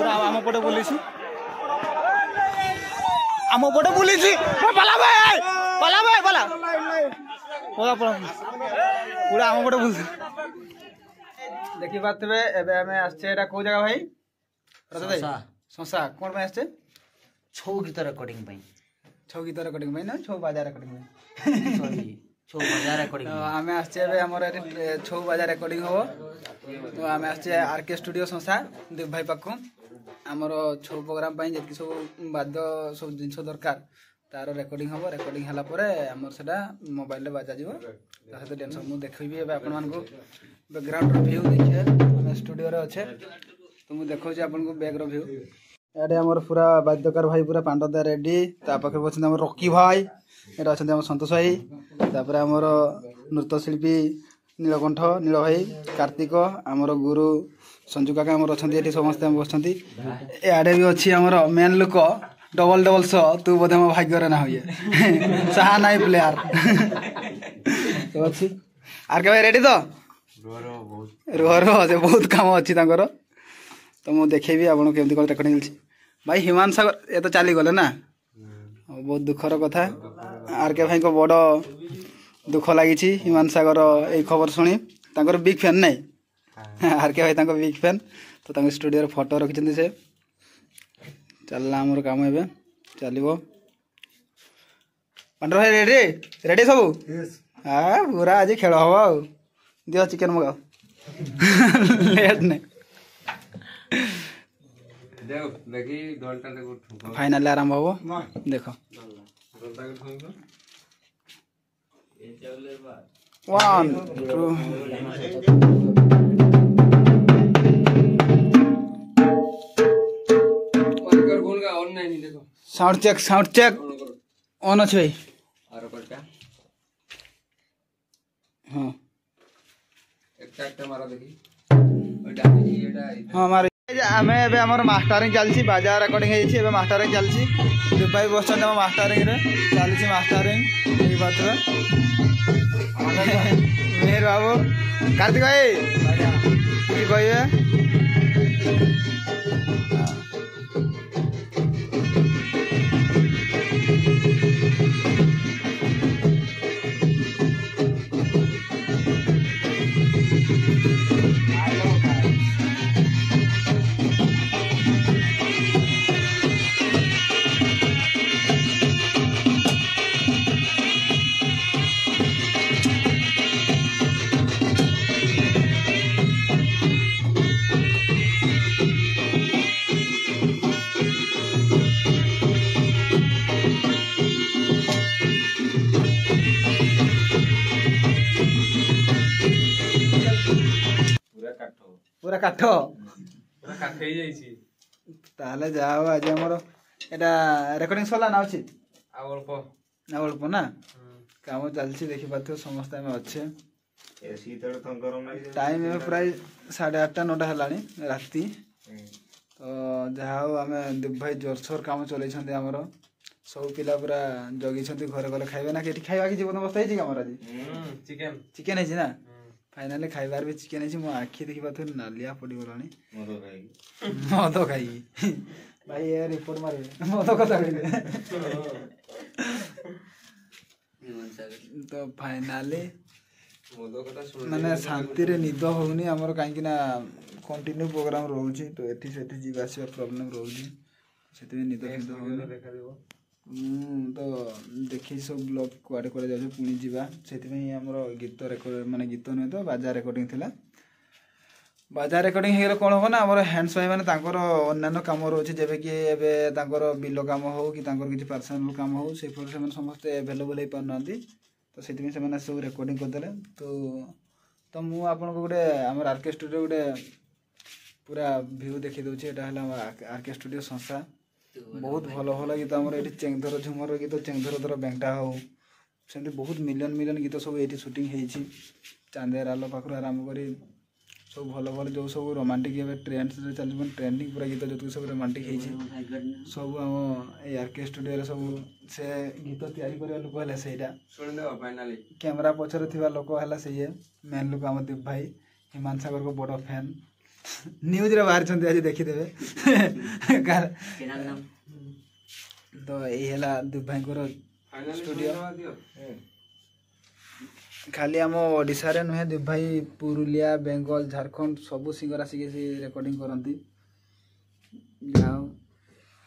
पूरा आम पटे बुलीसी आम पटे बुलीसी पला भाई पला पूरा पूरा आम पटे बुल देखि पातबे एबे हमें आछे एटा को जगह भाई संसा कोन में आछे छौ गीत रिकॉर्डिंग भाई छौ गीत रिकॉर्डिंग भाई ना छौ बाजा रिकॉर्डिंग भाई सॉरी छौ बाजा रिकॉर्डिंग हमें आछे एबे हमर छौ बाजा रिकॉर्डिंग हो तो हमें आछे आरके स्टूडियो संसा देव भाई पाखु हमर छौ प्रोग्राम भाई जेति सब बाद्य सब जिंस दरकार तार रिकॉर्डिंग हबो रिकॉर्डिंग हला परे हमर सेटा मोबाइल रे बाजा जिवो ता से टेंशन मु देखैबी एबे आपन मान को बैकग्राउंड व्यू देखिए हम स्टूडियो रे अच्छे तो मुझे देखो आपन को बैक व्यू एडे हमर पूरा वाद्यकार भाई पूरा पांडदा रेडी ता पाखे बछन हमर रॉकी भाई एटा अछन हमर संतोष भाई तापर हमर नृत्य शिल्पी नीलकंठ नील भाई कार्तिक हमर गुरु संजू काका हमर अछन एठी समस्त हम बसछंती एडे भी अछि हमर मेन लुक डबल डबल सो तू बोधे मो भाग्य रे ना होइए साहा नाइ प्लेयर तो अछि आर के भाई रेडी तो रोह से बहुत काम अच्छी तो मुझे देखेबी आपको केमती कौन रेकर्डिंग भाई हिमान सागर ये तो चली गले ना बहुत दुखर कथा आर के भाई को बड़ दुख लगी हिमान सागर ये खबर शुणी बिग फैन नहीं आर के भाई बिग फैन तो स्टूडियो फोटो रखी से चलना आमर काम ए चलो पांडर भाई रेडी रेडी सब हाँ पूरा आज खेल हम आ दियो चिकेन मगाओ लेट नहीं फाइनल आरंभ हम देख 1 2 साउंड चेक ऑन अच्छे भाई हाँ हाँ मारे आम ए मास्टरिंग चलती बाजा रेकर्डिंग है मास्टरिंग चलती दुबई बस मास्टरिंग चलती मास्टरिंग बात मेहर बाबू कार्तिक भाई कहे पूरा काठ ताले जाओ आज हमर एटा रेकर्डिंग सरला ना अछि अल्प ना काम चलछि देखि पाथो समस्त में अच्छे एसी तड़ टाइम में प्राय 8:30 9 हलानी राती तो जाओ आमे देव भाई जोरसोर काम चलै छथि हमर सब पिला पूरा जगी छथि घरे गले खाइबे ना केठी खाइबा कि जीवन अवस्था है हमर आज चिकेन है ना फाइनली खाइबार भी चिकेन है मो आखि देखि पाथो नालिया पड़ी गलानी मद खाई भाई ये रिपोर्ट मारे मद कथा तो फाइनली माने शांति रे निद होनी हमर काहे ना कंटिन्यू प्रोग्राम रहउची तो एठी सेठी जीवा से प्रॉब्लम रहउची सेति निद निद होनी तो देखी सब ब्लॉग कुआडे करे जाउ पुणी जीवा सेति में हमर गीत रेकॉर्ड माने गीत नै तो बाजा रेकॉर्डिंग थिला बाजा रेकॉर्डिंग हेगले कोन हो ना हमर हैंड्स भाई माने तांकर अन्यान्य काम रहउची जेबे कि एबे तांकर बिलो काम हो कि तांकर किछि पर्सनल काम हो से फर से समस्त अवेलेबल हे पानांती तो सेति में से माने सब रेकॉर्डिंग कर देले तो मु आपन को गुडे हमर आरके स्टूडियो गुडे पूरा व्यू देखि दोछि एटा हला आरके स्टूडियो संस्था बहुत भल भल गीत आम ये चेंगधर झुमर गीत चेंगधर धर बेंटा हो सेमती बहुत मिलियन मिलियन गीत सब ये सुटिंग होती चांदेर आलो पाखर आरंभ कर सब भल भल जो सब रोमांटिक ट्रेंड चलती ट्रेंडिंग पूरा गीत जो सब रोमांटिक होती सब आम आरके स्टूडियो सब से गीत तैयारी करने लोक है से कैमेरा पछर थी लोक है से मेन लोक आम दीप भाई हिमान सागर को बड़ फैन न्यूज रे बाहर छंती आज देखिदेबे चैनल नाम तो यही है दुब भाई स्टूडियो खाली आम ओडिशा रे नुहे दुब भाई पुरुलिया बेंगल झारखंड सबू सिंगर आसिक रेकर्डिंग करती जाओ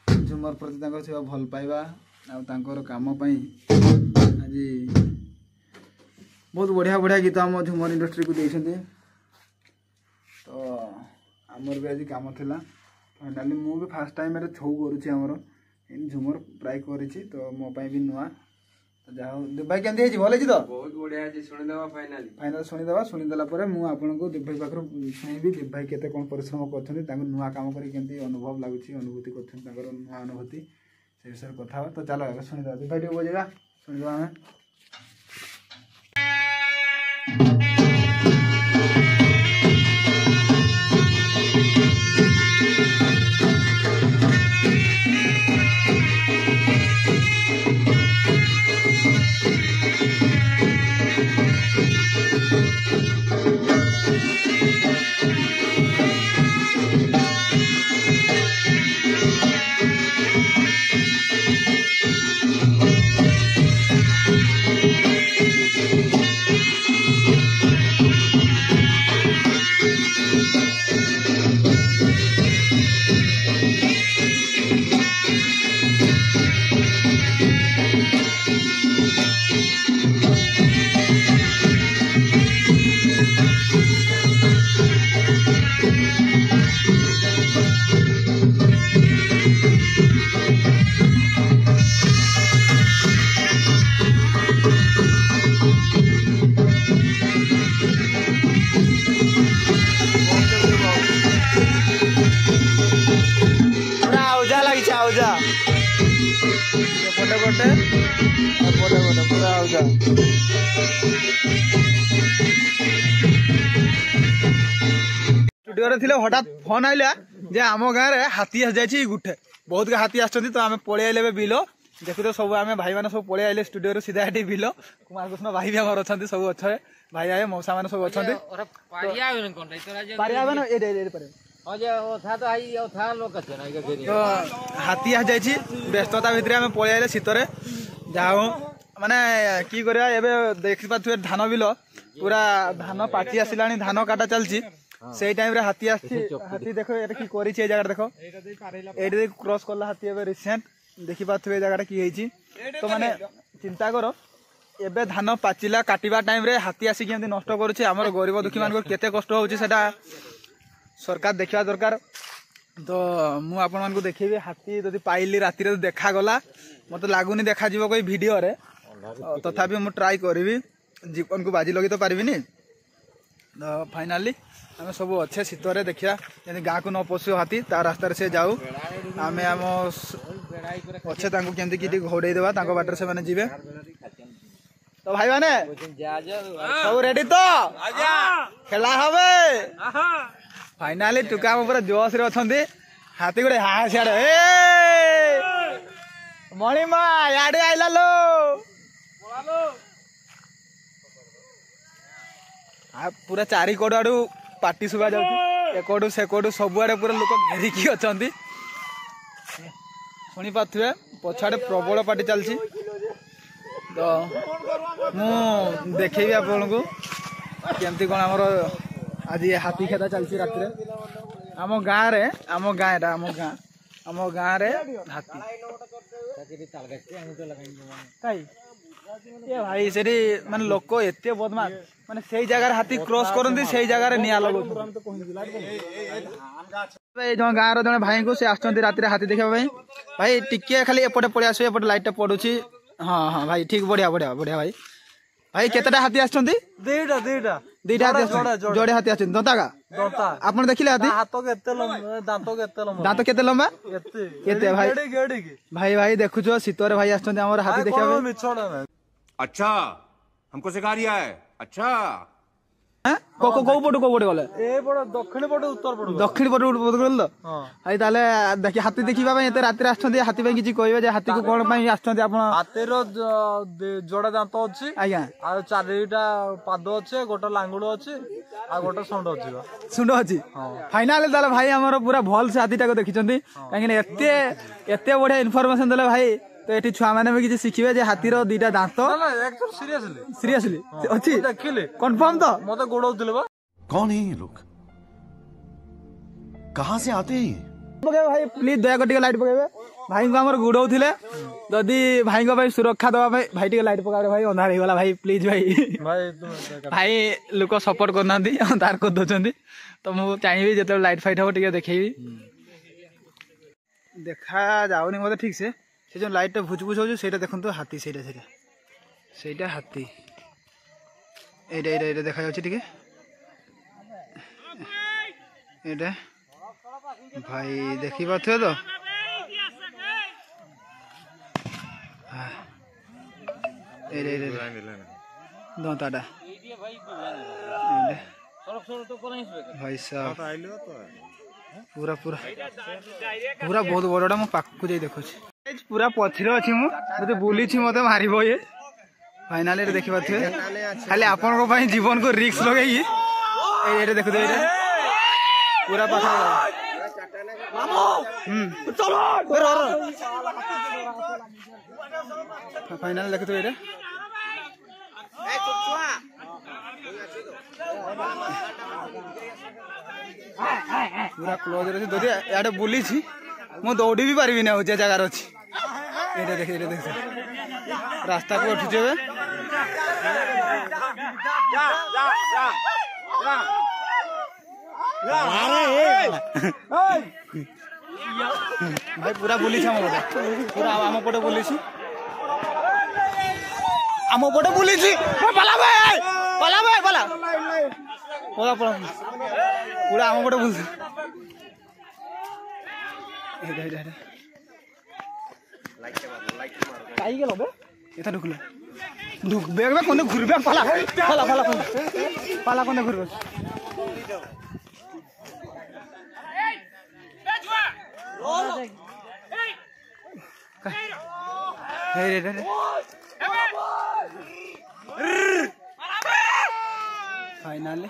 झुमर प्रति भल पाइबा आर काम आज बहुत बढ़िया बढ़िया गीत आम झुमर इंडस्ट्री को देते तो आमर भी आज कम था फाइनाली मुझे फास्ट टाइम छौ करुँमर झुमर प्राय कर तो मो भी नुआ तो जहाँ भाई केमती है भल तो बहुत बढ़िया है सुनिदेवा फाइनाल शुणीदे शुणीदेला मुझे दुब भाई पाखर शुणी दुब भाई केते कौन परिश्रम कर नुआ कम कर अनुभव लगुच अनुभूति कर नुआ अनुभूति से विषय कथा तो चलो शुणीदे दुब भाई बजेगा शुणीदे आम स्टूडियो थे हठात फोन आइला जे आम गाँव में हाथी आसी गुटे बहुत हाथी आस तो आम पलि आइले बिल देखु तो सब आम भाई मैंने सब पलि आइले स्टूडियो सीधा ये बिल कुमार कृष्ण भाई भी आम अच्छा सब अच्छे भाई आए मौसा मैंने सब अच्छा तो हाथी आ जाइए व्यस्तता भितर आम पलि आइले शीतरे जहाँ माने की करिया एबे देखि पाथुए धान बिल पूरा धान पाची आसिला धान काटा चलची से टाइम रे हाथी आसी हाथी देखो एटा की करी छै जगह देखो एडी क्रॉस करला हाथी एबे रिसेंट देखि पाथुए जगह की हेची तो माने चिंता करो एबे धान पाचिला काटिबा टाइम रे हाथी आसी केमती नष्ट करूछि हमर गरीब दुखी मान को केते कष्ट होउछि सेटा सरकार देखिबा दरकार तो मु आपन मान को देखिबे हाथी जदि पाइली राती रे देखा गला मते लागुनी देखा जीवो कोई वीडियो रे तथापि मु ट्राई करबी जीवन को बाजी लगी तो पारिबिनी तो फाइनाली आम सब अच्छे शीतरे देखिया जमी गाँ को न पशु हाथी ता रास्तार से जाऊ आम आम अच्छे केमती कि घोड़े देवा बाटर से मैंने जीवे तो भाई मैंने सब रेडी तो खेला हवे फाइनाली टुका पूरा जोश रे अछंती हाथी गोटे हा सियाड़े मणिमा याडे आइला लो पूरा चारि कोड आडू पार्टी सुबा जाउची एकोडू सेकोडू सबुआडे पूरा लोक घेरिकी अछंती सुनी पाथुए पछाडे प्रबल पार्टी चलची तो मु देखेबी आपन को केमती कोन हमर आज ये हाथी खेता चलची रात रे आम गाँव रे आम गाँव रे हाथी ये भाई से माने लोक एते बदमाश माने से जगह हाथी क्रॉस करती से जगह निया लगो जो गाँव रो जने भाई को से आछंती रात रे हाथी देखा भाई टिके खाली एपटे पड़े आसो एपटे लाइट टा पडुची हाँ हाँ भाई ठीक बढ़िया बढ़िया बढ़िया भाई भाई केतेटा हाथी आछंती दुईटा हाथी जोड़े हाथी आछंती दंता का आपन देखिले हाथी हाथ केते लंबा दांत केते लंबा केते भाई भाई देखु जो शीतरे भाई आछंती हमर हाथी देखा अच्छा हमको सिखा रिया है अच्छा को पटू गले दक्षिण पटे उत्तर पटे दक्षिण पटू गल तो आई ताले देखि हाथी देखिबा पई एते रात्रि आछथि हाथी पई किछि कहबे जे हाथी को कोन पई आछथि आपण हाथीर जोड़ा दांत अछि आज्ञा आ चारिटा पाद अछि गोटे लांगुड़ अछि आ गोटे सुंड अछि सुंड अछि फाइनल ताले भाई हमर पूरा भल से हाथीटा को देखिचंती काहे एते एते बढ़िया इन्फॉर्मेशन देले भाई तो एठी छुआ माने भी किछि सिखिबे जे हाथीर दुईटा दांत ना एकदम सीरियसली अछि देखिले कंफर्म तो मते गोडौतिले बा कौन है ये लोग कहां से आते हैं पके भाई प्लीज दया कर लाइट पकेबे भाई को हमर गुडौथिले जदी भाई को भाई सुरक्षा दवा भाई टिके लाइट पकारे भाई अंधार हेगला भाई प्लीज भाई भाई लोक सपोर्ट करना अंधार कर दोचंदी तो मु चाहिबी जते लाइट फाइट हो टिके देखैबी देखा जाउनी मते ठीक से जो लाइट भुजभुज हो सेटा देखंतु हाथी सेटा हाथी एटा देखा जाउछि टिके एटा भाई देखी पाथे तो दांताटा भाई साहब पूरा पूरा पूरा बहुत बड़ा मो पाखु जाई देखो पूरा पछरे अछि मु जते बुली छी मते मारिबो ये फाइनली रे देखि पाथे खाली आपन को भाई जीवन को रिस्क लगेई एटा देखो दे पूरा पाखा चलो फाइनल देखो तो एटा पूरा क्लोज रे ददी याडे बुली छी मो दौड़ी भी पारिबी ना जे जगह अछि एटा देख रास्ता को उठ जेबे भाई पूरा बुली छ पूरा आम पटे बुली छी आम पटे बुली छी पला भाई पला पला पूरा आम पटे बुल काई गेलो बे एता ढुकले ढुक बेग में कोने घुरबे पला कोने घुरबे फाइनली